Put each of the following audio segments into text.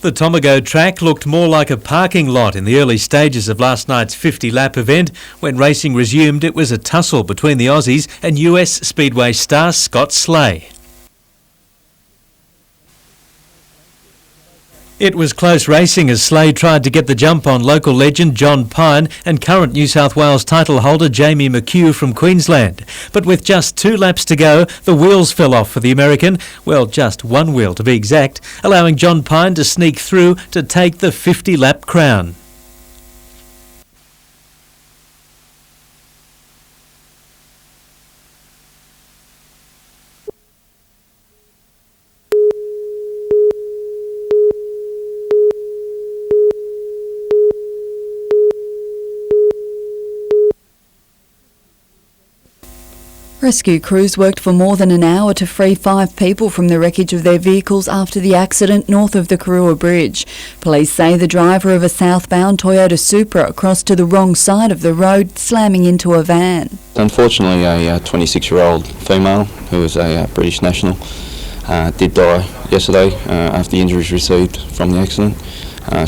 The Tomago track looked more like a parking lot in the early stages of last night's 50-lap event. When racing resumed, it was a tussle between the Aussies and US Speedway star Scott Slay. It was close racing as Slay tried to get the jump on local legend John Pine and current New South Wales title holder Jamie McHugh from Queensland. But with just 2 laps to go, the wheels fell off for the American. Well, just one wheel to be exact, allowing John Pine to sneak through to take the 50-lap crown. Rescue crews worked for more than an hour to free 5 people from the wreckage of their vehicles after the accident north of the Karua Bridge. Police say the driver of a southbound Toyota Supra crossed to the wrong side of the road, slamming into a van. Unfortunately, a 26-year-old female who was a British national did die yesterday after the injuries received from the accident.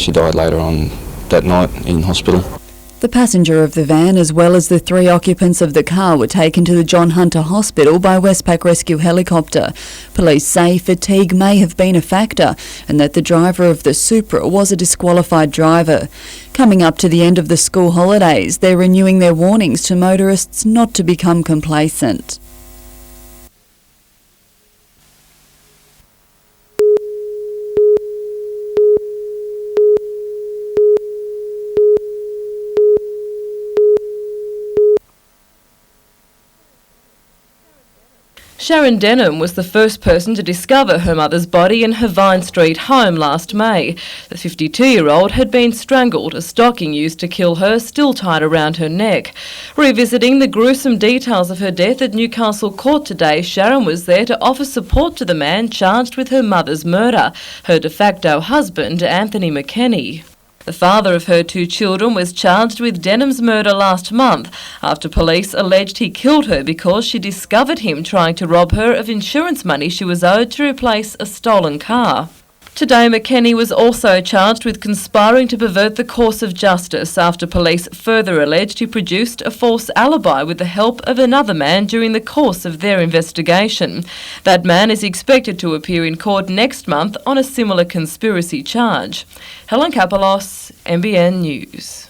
She died later on that night in hospital. The passenger of the van, as well as the 3 occupants of the car, were taken to the John Hunter Hospital by Westpac Rescue helicopter. Police say fatigue may have been a factor and that the driver of the Supra was a disqualified driver. Coming up to the end of the school holidays, they're renewing their warnings to motorists not to become complacent. Sharon Denham was the first person to discover her mother's body in her Vine Street home last May. The 52-year-old had been strangled, a stocking used to kill her still tied around her neck. Revisiting the gruesome details of her death at Newcastle Court today, Sharon was there to offer support to the man charged with her mother's murder, her de facto husband, Anthony McKenny. The father of her 2 children was charged with Denham's murder last month after police alleged he killed her because she discovered him trying to rob her of insurance money she was owed to replace a stolen car. Today, McKenny was also charged with conspiring to pervert the course of justice after police further alleged he produced a false alibi with the help of another man during the course of their investigation. That man is expected to appear in court next month on a similar conspiracy charge. Helen Kapelos, NBN News.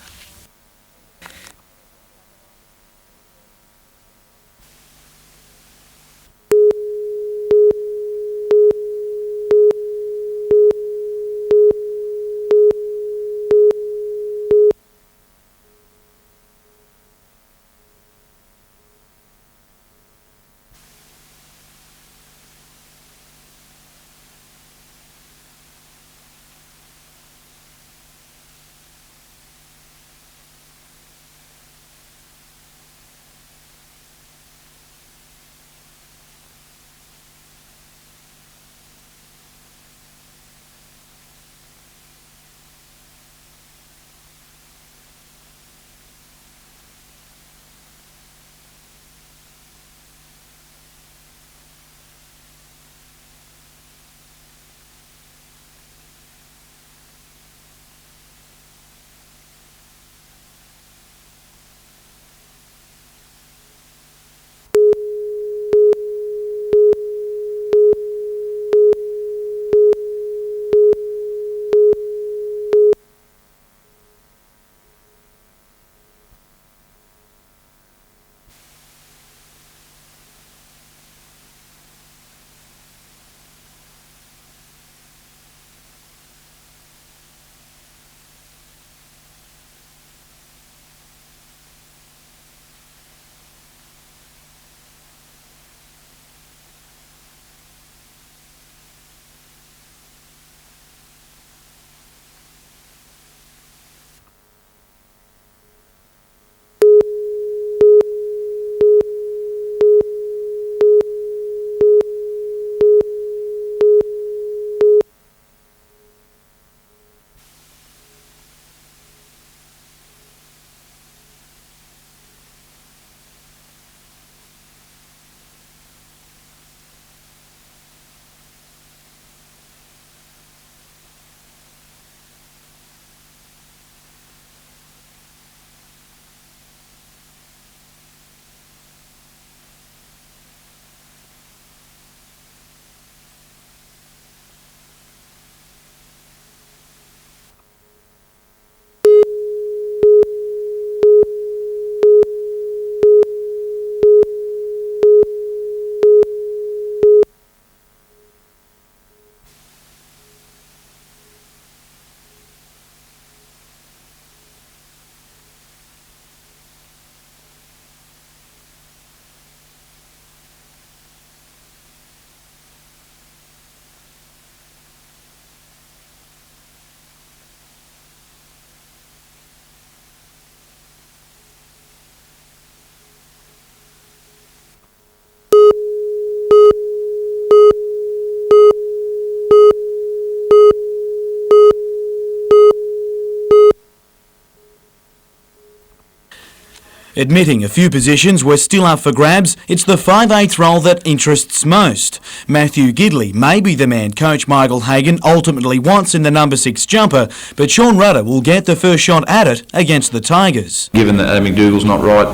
Admitting a few positions were still up for grabs, it's the 5/8 role that interests most. Matthew Gidley may be the man coach Michael Hagan ultimately wants in the number 6 jumper, but Sean Rudder will get the first shot at it against the Tigers. Given that Adam McDougall's not right,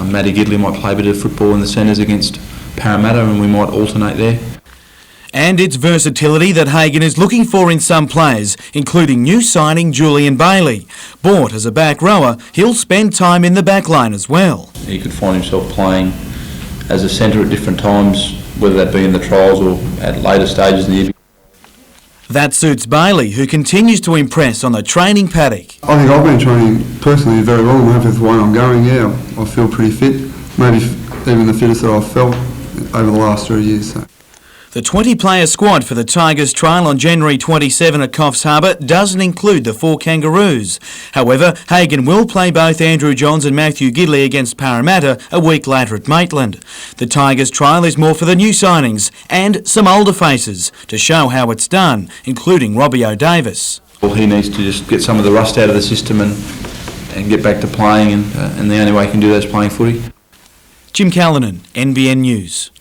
Matty Gidley might play a bit of football in the centres against Parramatta and we might alternate there. And it's versatility that Hagan is looking for in some players, including new signing Julian Bailey. Bought as a back rower, he'll spend time in the back line as well. He could find himself playing as a centre at different times, whether that be in the trials or at later stages in the year. That suits Bailey, who continues to impress on the training paddock. I think I've been training personally very well, and I'm happy with the way I'm going. Yeah, I feel pretty fit, maybe even the fittest that I've felt over the last 3 years. So. The 20-player squad for the Tigers trial on January 27 at Coffs Harbour doesn't include the 4 Kangaroos. However, Hagan will play both Andrew Johns and Matthew Gidley against Parramatta a week later at Maitland. The Tigers trial is more for the new signings and some older faces to show how it's done, including Robbie O'Davis. Well, he needs to just get some of the rust out of the system and get back to playing, and the only way he can do that is playing footy. Jim Callanan, NBN News.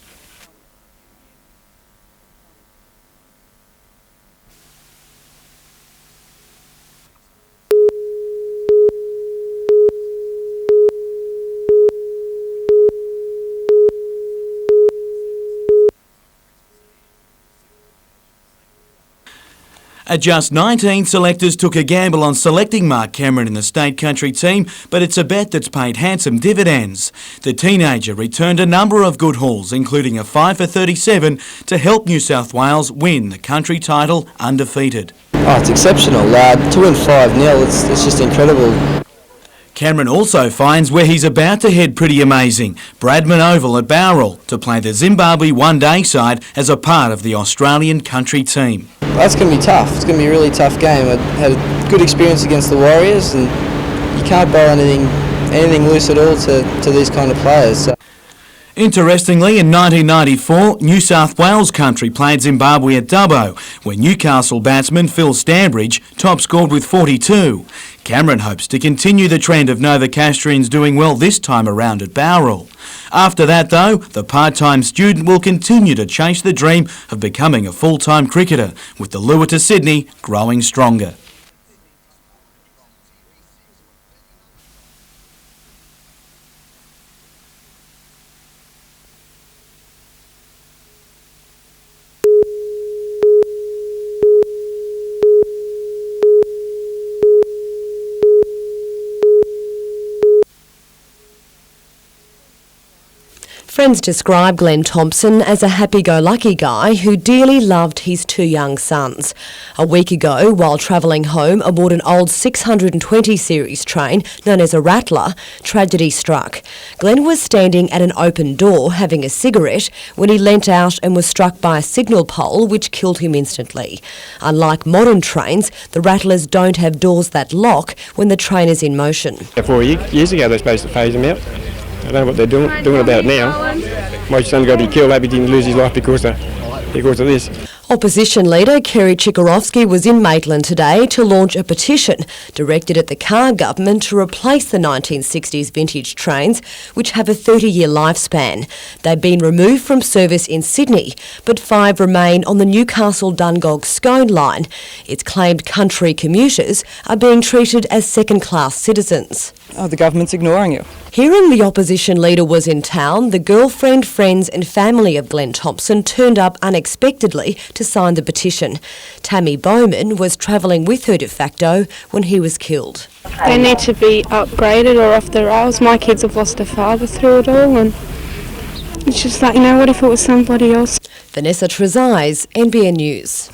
At just 19, selectors took a gamble on selecting Mark Cameron in the state country team, but it's a bet that's paid handsome dividends. The teenager returned a number of good hauls, including a 5 for 37 to help New South Wales win the country title undefeated. Oh, it's exceptional. To win 5-0, it's just incredible. Cameron also finds where he's about to head pretty amazing, Bradman Oval at Bowral, to play the Zimbabwe one-day side as a part of the Australian country team. That's going to be tough. It's going to be a really tough game. I had a good experience against the Warriors, and you can't bowl anything loose at all to these kind of players. So. Interestingly, in 1994, New South Wales country played Zimbabwe at Dubbo, where Newcastle batsman Phil Stanbridge top scored with 42. Cameron hopes to continue the trend of Novocastrians doing well this time around at Bowral. After that, though, the part-time student will continue to chase the dream of becoming a full-time cricketer, with the lure to Sydney growing stronger. Friends describe Glenn Thompson as a happy-go-lucky guy who dearly loved his 2 young sons. A week ago, while travelling home aboard an old 620 series train known as a Rattler, tragedy struck. Glenn was standing at an open door having a cigarette when he leant out and was struck by a signal pole which killed him instantly. Unlike modern trains, the Rattlers don't have doors that lock when the train is in motion. 4 years ago they were supposed to phase him out. I don't know what they're doing about it now. My son's got to be killed. I hope he didn't lose his life because of this. Opposition leader Kerry Chikarovsky was in Maitland today to launch a petition directed at the Carr government to replace the 1960s vintage trains, which have a 30-year lifespan. They've been removed from service in Sydney, but 5 remain on the Newcastle-Dungog-Scone line. It's claimed country commuters are being treated as second-class citizens. Oh, the government's ignoring you. Hearing the opposition leader was in town, the girlfriend, friends and family of Glenn Thompson turned up unexpectedly to sign the petition. Tammy Bowman was travelling with her de facto when he was killed. They need to be upgraded or off the rails. My kids have lost a father through it all, and it's just like, what if it was somebody else? Vanessa Trezise, NBN News.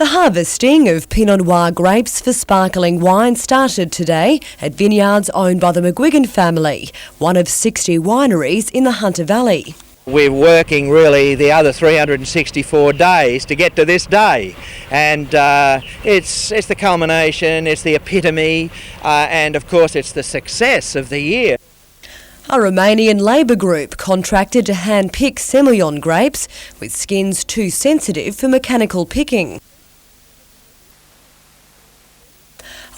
The harvesting of Pinot Noir grapes for sparkling wine started today at vineyards owned by the McGuigan family, one of 60 wineries in the Hunter Valley. We're working really the other 364 days to get to this day, and it's the culmination, it's the epitome, and of course it's the success of the year. A Romanian labour group contracted to hand-pick Semillon grapes with skins too sensitive for mechanical picking.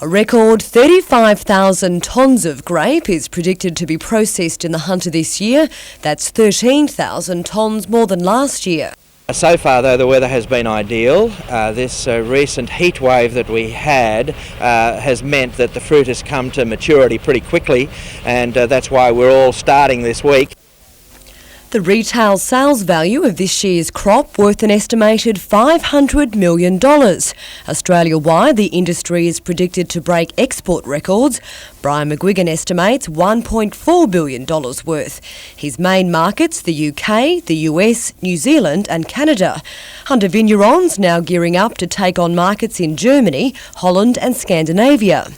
A record 35,000 tonnes of grape is predicted to be processed in the Hunter this year. That's 13,000 tonnes more than last year. So far, though, the weather has been ideal. This recent heat wave that we had has meant that the fruit has come to maturity pretty quickly, and that's why we're all starting this week. The retail sales value of this year's crop worth an estimated $500 million. Australia-wide, the industry is predicted to break export records. Brian McGuigan estimates $1.4 billion worth. His main markets, the UK, the US, New Zealand and Canada. Hunter Vignerons now gearing up to take on markets in Germany, Holland and Scandinavia.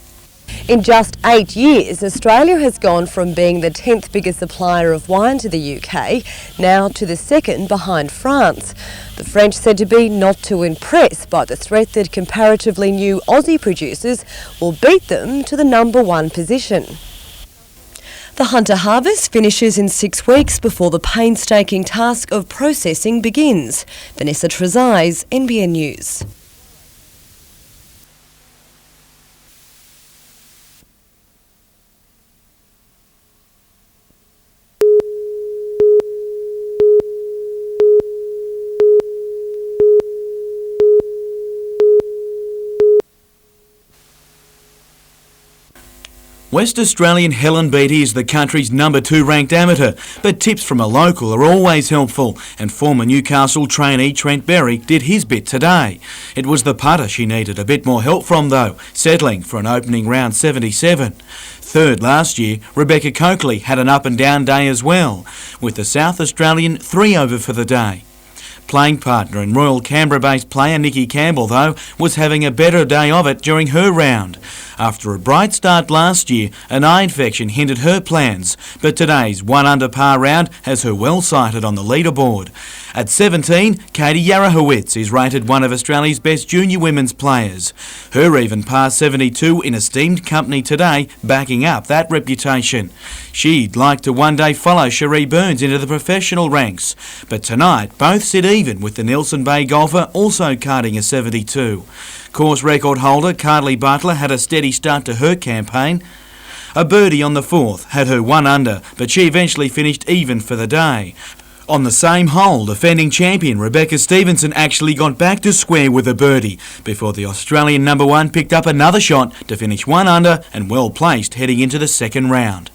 In just 8 years, Australia has gone from being the 10th biggest supplier of wine to the UK, now to the second behind France. The French said to be not too impressed by the threat that comparatively new Aussie producers will beat them to the #1 position. The Hunter harvest finishes in 6 weeks before the painstaking task of processing begins. Vanessa Trezise, NBN News. West Australian Helen Beattie is the country's #2 ranked amateur, but tips from a local are always helpful, and former Newcastle trainee Trent Berry did his bit today. It was the putter she needed a bit more help from though, settling for an opening round 77. Third last year, Rebecca Coakley had an up and down day as well, with the South Australian 3 over for the day. Playing partner and Royal Canberra-based player Nikki Campbell, though, was having a better day of it during her round. After a bright start last year, an eye infection hindered her plans, but today's 1 under par round has her well sighted on the leaderboard. At 17, Katie Yarrahowitz is rated one of Australia's best junior women's players. Her even par 72 in esteemed company today, backing up that reputation. She'd like to one day follow Cherie Burns into the professional ranks, but tonight both sit even with the Nelson Bay golfer also carding a 72. Course record holder Cardley Butler had a steady start to her campaign. A birdie on the 4th had her 1 under, but she eventually finished even for the day. On the same hole, defending champion Rebecca Stevenson actually got back to square with a birdie before the Australian #1 picked up another shot to finish 1 under and well placed heading into the second round.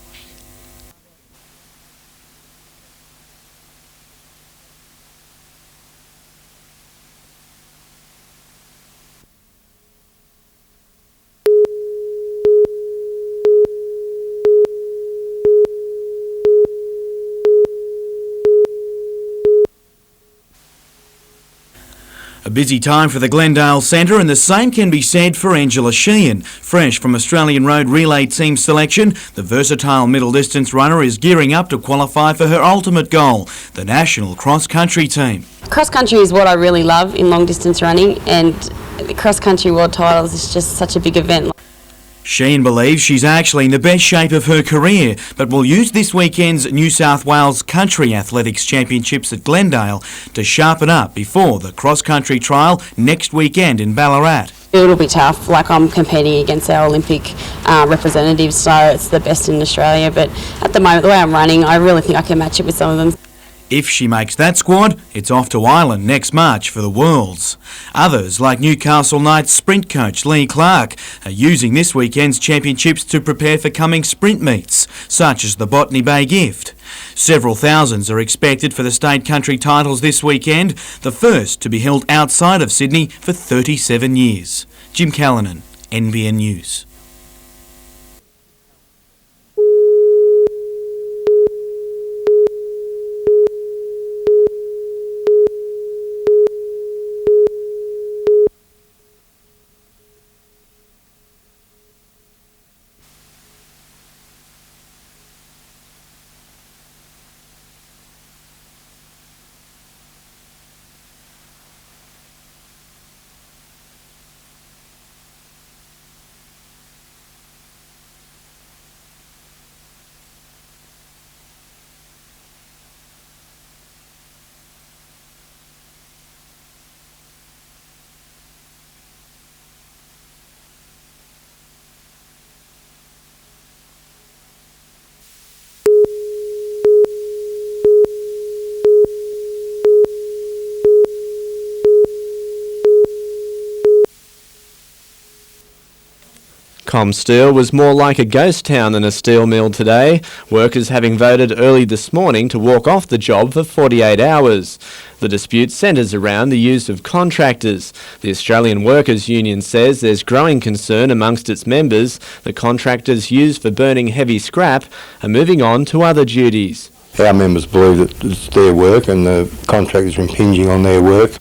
A busy time for the Glendale Centre, and the same can be said for Angela Sheehan. Fresh from Australian Road Relay Team selection, the versatile middle distance runner is gearing up to qualify for her ultimate goal, the national cross-country team. Cross-country is what I really love in long distance running, and the cross-country world titles is just such a big event. Sheehan believes she's actually in the best shape of her career, but will use this weekend's New South Wales Country Athletics Championships at Glendale to sharpen up before the cross-country trial next weekend in Ballarat. It'll be tough, like I'm competing against our Olympic representatives, so it's the best in Australia, but at the moment, the way I'm running, I really think I can match it with some of them. If she makes that squad, it's off to Ireland next March for the Worlds. Others, like Newcastle Knights sprint coach Lee Clark, are using this weekend's championships to prepare for coming sprint meets, such as the Botany Bay Gift. Several thousands are expected for the state country titles this weekend, the first to be held outside of Sydney for 37 years. Jim Callanan, NBN News. ComSteel was more like a ghost town than a steel mill today, workers having voted early this morning to walk off the job for 48 hours. The dispute centres around the use of contractors. The Australian Workers' Union says there's growing concern amongst its members that contractors used for burning heavy scrap are moving on to other duties. Our members believe that it's their work and the contractors are impinging on their work.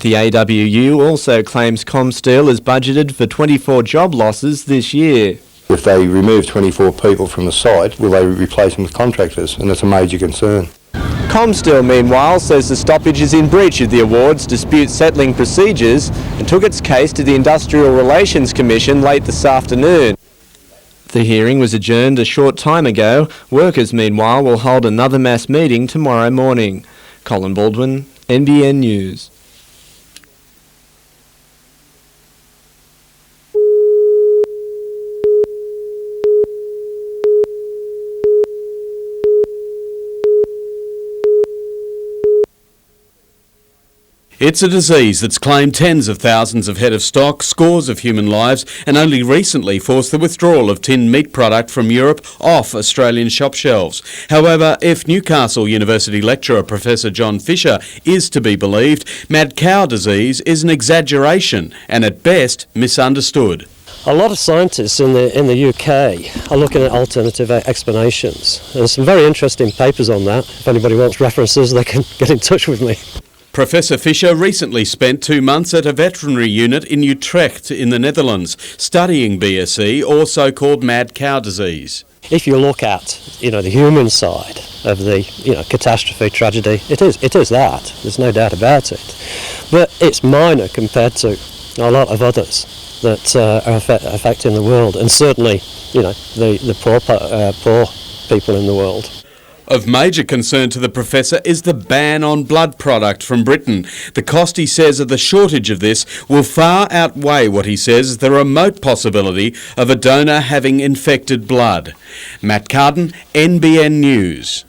The AWU also claims ComSteel has budgeted for 24 job losses this year. If they remove 24 people from the site, will they replace them with contractors? And that's a major concern. ComSteel, meanwhile, says the stoppage is in breach of the award's dispute settling procedures and took its case to the Industrial Relations Commission late this afternoon. The hearing was adjourned a short time ago. Workers, meanwhile, will hold another mass meeting tomorrow morning. Colin Baldwin, NBN News. It's a disease that's claimed tens of thousands of head of stock, scores of human lives, and only recently forced the withdrawal of tinned meat product from Europe off Australian shop shelves. However, if Newcastle University lecturer Professor John Fisher is to be believed, mad cow disease is an exaggeration and at best misunderstood. A lot of scientists in the UK are looking at alternative explanations. There's some very interesting papers on that. If anybody wants references, they can get in touch with me. Professor Fisher recently spent 2 months at a veterinary unit in Utrecht in the Netherlands, studying BSE, or so-called mad cow disease. If you look at, the human side of the, catastrophe, tragedy, it is that. There's no doubt about it. But it's minor compared to a lot of others that are affecting the world, and certainly, the poor people in the world. Of major concern to the professor is the ban on blood product from Britain. The cost, he says, of the shortage of this will far outweigh what he says is the remote possibility of a donor having infected blood. Matt Carden, NBN News.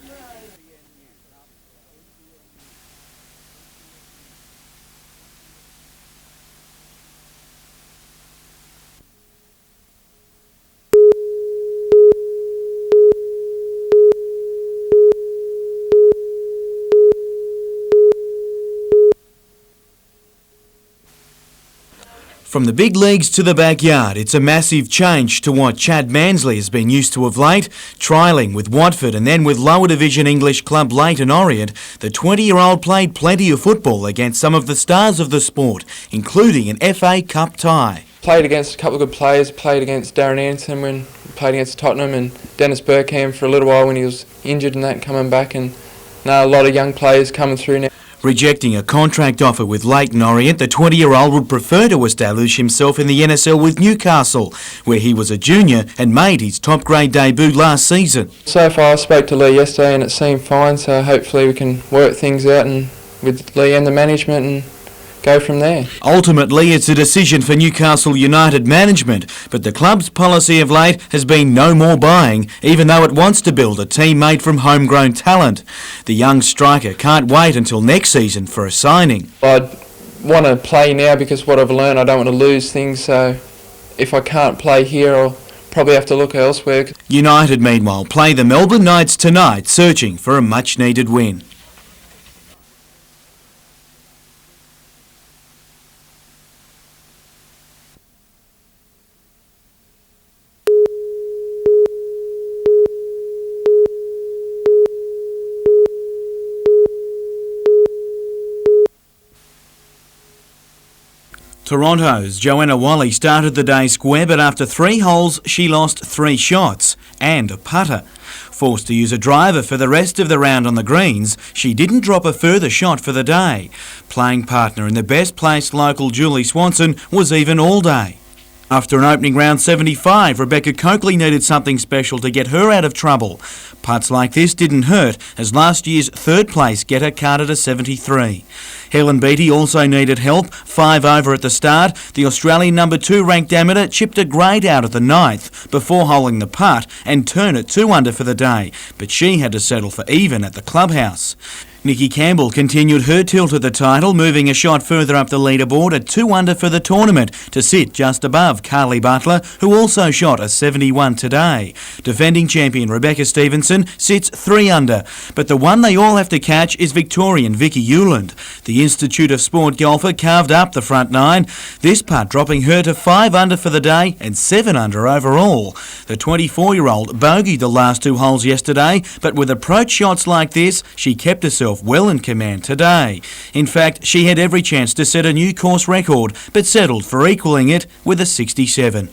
From the big leagues to the backyard, it's a massive change to what Chad Mansley has been used to of late. Trialling with Watford and then with lower division English club Leyton Orient, the 20-year-old played plenty of football against some of the stars of the sport, including an FA Cup tie. Played against a couple of good players, played against Darren Anderson when played against Tottenham, and Dennis Bergkamp for a little while when he was injured and that, coming back, and now a lot of young players coming through now. Rejecting a contract offer with Leyton Orient, the 20-year-old would prefer to establish himself in the NSL with Newcastle, where he was a junior and made his top-grade debut last season. So far I spoke to Lee yesterday and it seemed fine, so hopefully we can work things out and with Lee and the management and go from there. Ultimately, it's a decision for Newcastle United management, but the club's policy of late has been no more buying, even though it wants to build a team made from homegrown talent. The young striker can't wait until next season for a signing. I'd want to play now because what I've learned, I don't want to lose things, so if I can't play here, I'll probably have to look elsewhere. United, meanwhile, play the Melbourne Knights tonight, searching for a much-needed win. Toronto's Joanna Wally started the day square, but after 3 holes she lost 3 shots and a putter. Forced to use a driver for the rest of the round on the greens, she didn't drop a further shot for the day. Playing partner in the best placed local Julie Swanson was even all day. After an opening round 75, Rebecca Coakley needed something special to get her out of trouble. Putts like this didn't hurt, as last year's third place getter carded a 73. Helen Beattie also needed help, 5 over at the start. The Australian number 2 ranked amateur chipped a grade out at the 9th before holing the putt and turn it 2 under for the day, but she had to settle for even at the clubhouse. Nikki Campbell continued her tilt at the title, moving a shot further up the leaderboard at 2 under for the tournament to sit just above Carly Butler, who also shot a 71 today. Defending champion Rebecca Stevenson sits 3 under, but the one they all have to catch is Victorian Vicky Euland. The Institute of Sport golfer carved up the front 9, this putt dropping her to 5 under for the day and 7 under overall. The 24-year-old bogeyed the last 2 holes yesterday, but with approach shots like this, she kept herself well in command today. In fact, she had every chance to set a new course record, but settled for equalling it with a 67.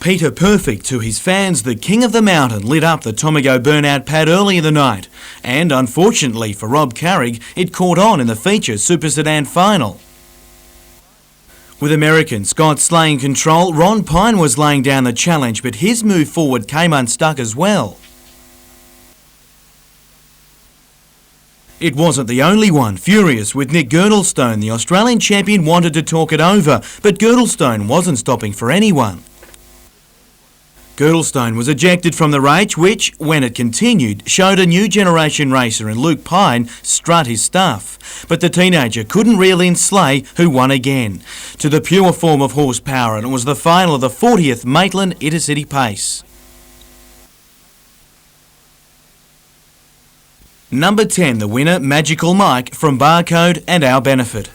Peter Perfect, to his fans, the King of the Mountain, lit up the Tomago burnout pad early in the night. And unfortunately for Rob Carrick, it caught on in the feature Super Sedan final. With American Scott Slay in control, Ron Pine was laying down the challenge, but his move forward came unstuck as well. It wasn't the only one. Furious with Nick Girdlestone, the Australian champion wanted to talk it over, but Girdlestone wasn't stopping for anyone. Girdlestone was ejected from the race, which, when it continued, showed a new generation racer in Luke Pine strut his stuff. But the teenager couldn't reel in Slay, who won again. To the pure form of horsepower, and it was the final of the 40th Maitland Intercity Pace. Number 10, the winner, Magical Mike, from Barcode and Our Benefit.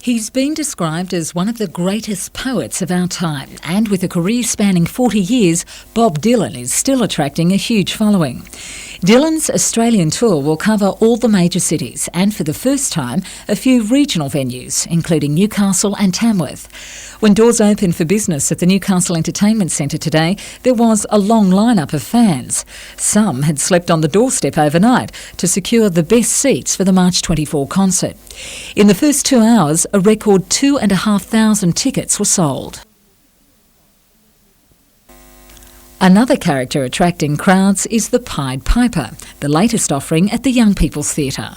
He's been described as one of the greatest poets of our time, and with a career spanning 40 years, Bob Dylan is still attracting a huge following. Dylan's Australian tour will cover all the major cities and, for the first time, a few regional venues, including Newcastle and Tamworth. When doors opened for business at the Newcastle Entertainment Centre today, there was a long lineup of fans. Some had slept on the doorstep overnight to secure the best seats for the March 24 concert. In the first 2 hours, a record 2,500 tickets were sold. Another character attracting crowds is the Pied Piper, the latest offering at the Young People's Theatre.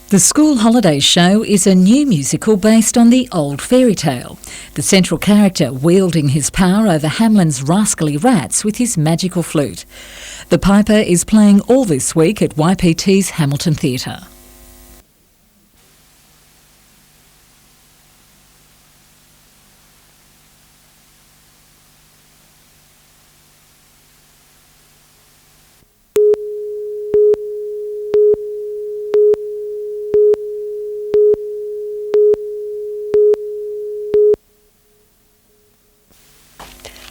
The School Holidays Show is a new musical based on the old fairy tale. The central character wielding his power over Hamlin's rascally rats with his magical flute. The Piper is playing all this week at YPT's Hamilton Theatre.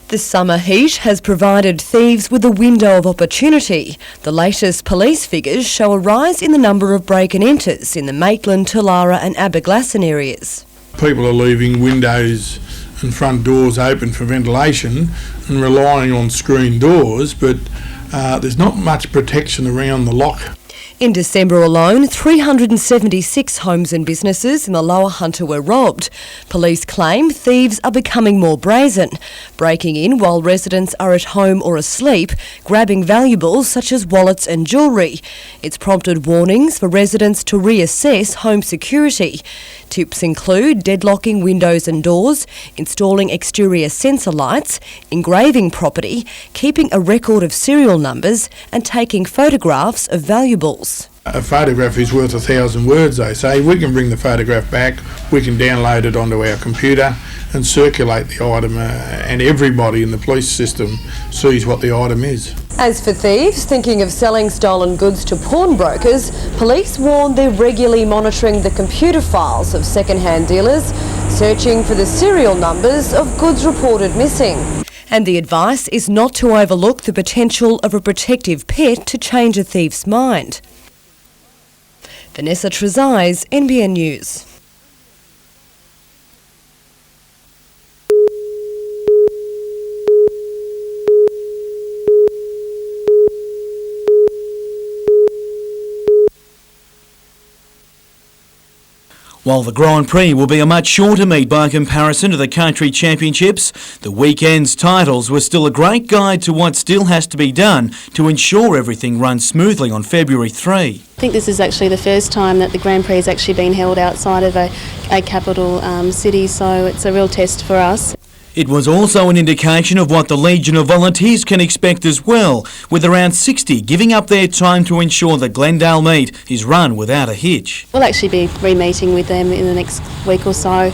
The summer heat has provided thieves with a window of opportunity. The latest police figures show a rise in the number of break and enters in the Maitland, Tullara and Aberglasslyn areas. People are leaving windows and front doors open for ventilation and relying on screen doors, but there's not much protection around the lock. In December alone, 376 homes and businesses in the Lower Hunter were robbed. Police claim thieves are becoming more brazen, breaking in while residents are at home or asleep, grabbing valuables such as wallets and jewellery. It's prompted warnings for residents to reassess home security. Tips include deadlocking windows and doors, installing exterior sensor lights, engraving property, keeping a record of serial numbers and taking photographs of valuables. A photograph is worth 1,000 words, they say. We can bring the photograph back, we can download it onto our computer and circulate the item, and everybody in the police system sees what the item is. As for thieves thinking of selling stolen goods to pawnbrokers, police warn they're regularly monitoring the computer files of second-hand dealers, searching for the serial numbers of goods reported missing. And the advice is not to overlook the potential of a protective pet to change a thief's mind. Vanessa Trezise, NBN News. While the Grand Prix will be a much shorter meet by comparison to the Country Championships, the weekend's titles were still a great guide to what still has to be done to ensure everything runs smoothly on February 3. I think this is actually the first time that the Grand Prix has actually been held outside of a capital city, so it's a real test for us. It was also an indication of what the Legion of Volunteers can expect as well, with around 60 giving up their time to ensure the Glendale meet is run without a hitch. We'll actually be re-meeting with them in the next week or so,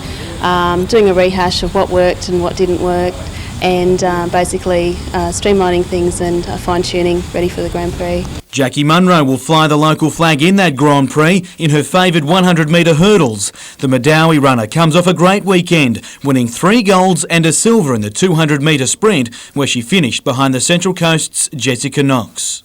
doing a rehash of what worked and what didn't work, and basically streamlining things and fine-tuning ready for the Grand Prix. Jackie Munro will fly the local flag in that Grand Prix in her favoured 100-metre hurdles. The Madawi runner comes off a great weekend, winning 3 golds and a silver in the 200-metre sprint, where she finished behind the Central Coast's Jessica Knox.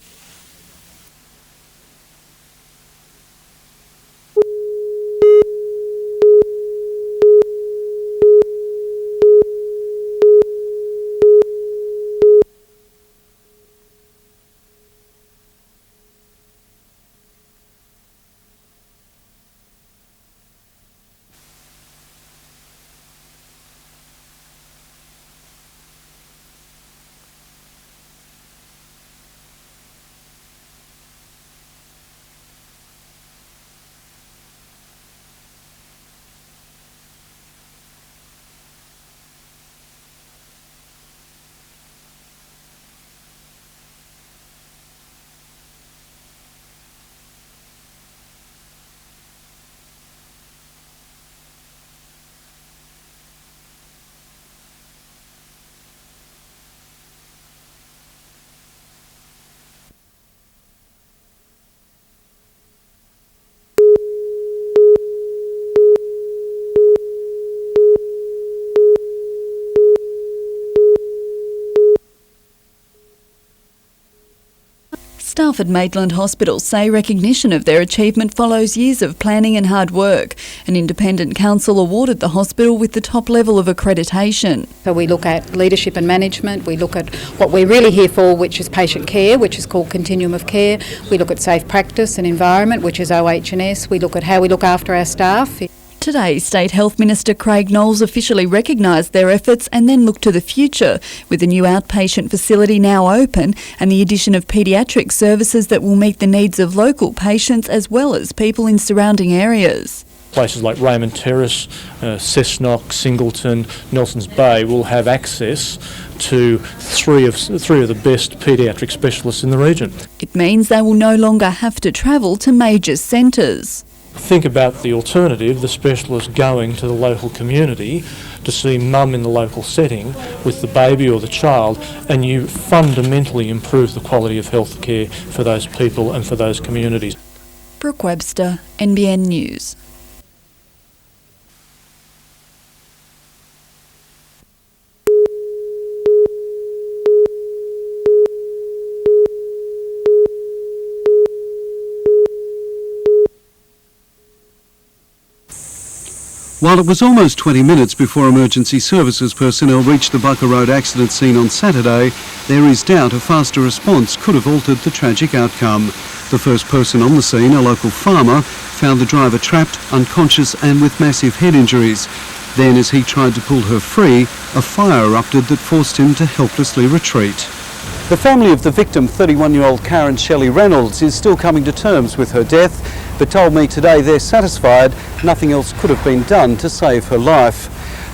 Staff at Maitland Hospital say recognition of their achievement follows years of planning and hard work. An independent council awarded the hospital with the top level of accreditation. So we look at leadership and management, we look at what we're really here for, which is patient care, which is called continuum of care. We look at safe practice and environment, which is OH&S. We look at how we look after our staff. Today, State Health Minister Craig Knowles officially recognised their efforts and then looked to the future, with the new outpatient facility now open and the addition of paediatric services that will meet the needs of local patients as well as people in surrounding areas. Places like Raymond Terrace, Cessnock, Singleton, Nelsons Bay will have access to three of the best paediatric specialists in the region. It means they will no longer have to travel to major centres. Think about the alternative, the specialist going to the local community to see mum in the local setting with the baby or the child, and you fundamentally improve the quality of health care for those people and for those communities. Brooke Webster, NBN News. While it was almost 20 minutes before emergency services personnel reached the Bucker Road accident scene on Saturday, there is doubt a faster response could have altered the tragic outcome. The first person on the scene, a local farmer, found the driver trapped, unconscious and with massive head injuries. Then, as he tried to pull her free, a fire erupted that forced him to helplessly retreat. The family of the victim, 31-year-old Karen Shelley Reynolds, is still coming to terms with her death, but told me today they're satisfied nothing else could have been done to save her life.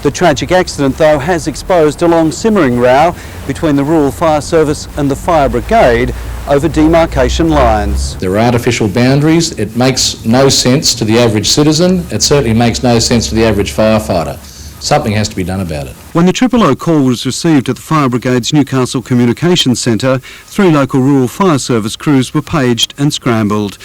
The tragic accident, though, has exposed a long simmering row between the Rural Fire Service and the Fire Brigade over demarcation lines. There are artificial boundaries. It makes no sense to the average citizen. It certainly makes no sense to the average firefighter. Something has to be done about it. When the 000 call was received at the Fire Brigade's Newcastle Communications Centre, 3 local Rural Fire Service crews were paged and scrambled.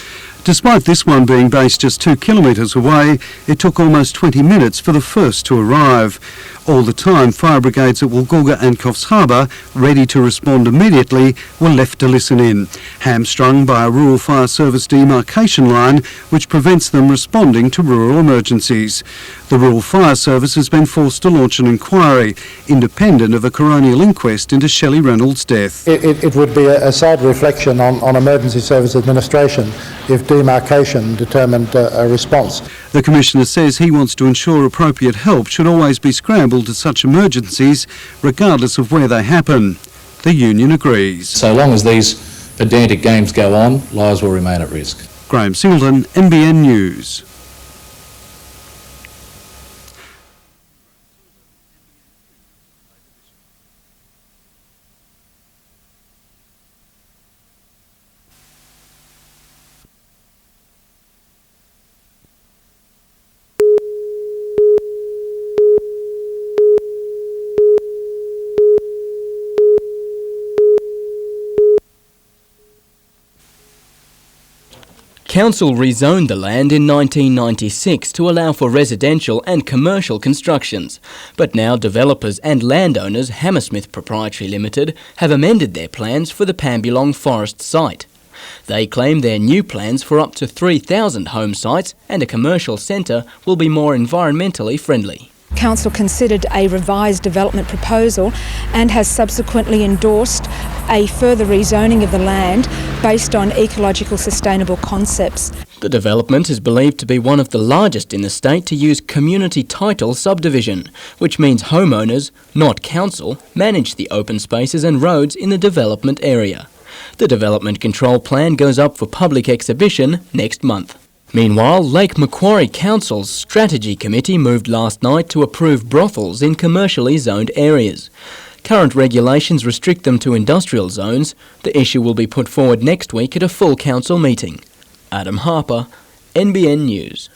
Despite this one being based just 2 kilometres away, it took almost 20 minutes for the first to arrive. All the time, fire brigades at Woolgoolga and Coffs Harbour, ready to respond immediately, were left to listen in, hamstrung by a Rural Fire Service demarcation line which prevents them responding to rural emergencies. The Rural Fire Service has been forced to launch an inquiry, independent of a coronial inquest into Shelley Reynolds' death. It would be a sad reflection on emergency service administration if demarcation determined a response. The Commissioner says he wants to ensure appropriate help should always be scrambled to such emergencies, regardless of where they happen. The union agrees. So long as these pedantic games go on, lives will remain at risk. Graham Singleton, NBN News. Council rezoned the land in 1996 to allow for residential and commercial constructions, but now developers and landowners Hammersmith Proprietary Limited have amended their plans for the Pambulong Forest site. They claim their new plans for up to 3,000 home sites and a commercial centre will be more environmentally friendly. Council considered a revised development proposal and has subsequently endorsed a further rezoning of the land based on ecological sustainable concepts. The development is believed to be one of the largest in the state to use community title subdivision, which means homeowners, not council, manage the open spaces and roads in the development area. The development control plan goes up for public exhibition next month. Meanwhile, Lake Macquarie Council's Strategy Committee moved last night to approve brothels in commercially zoned areas. Current regulations restrict them to industrial zones. The issue will be put forward next week at a full council meeting. Adam Harper, NBN News.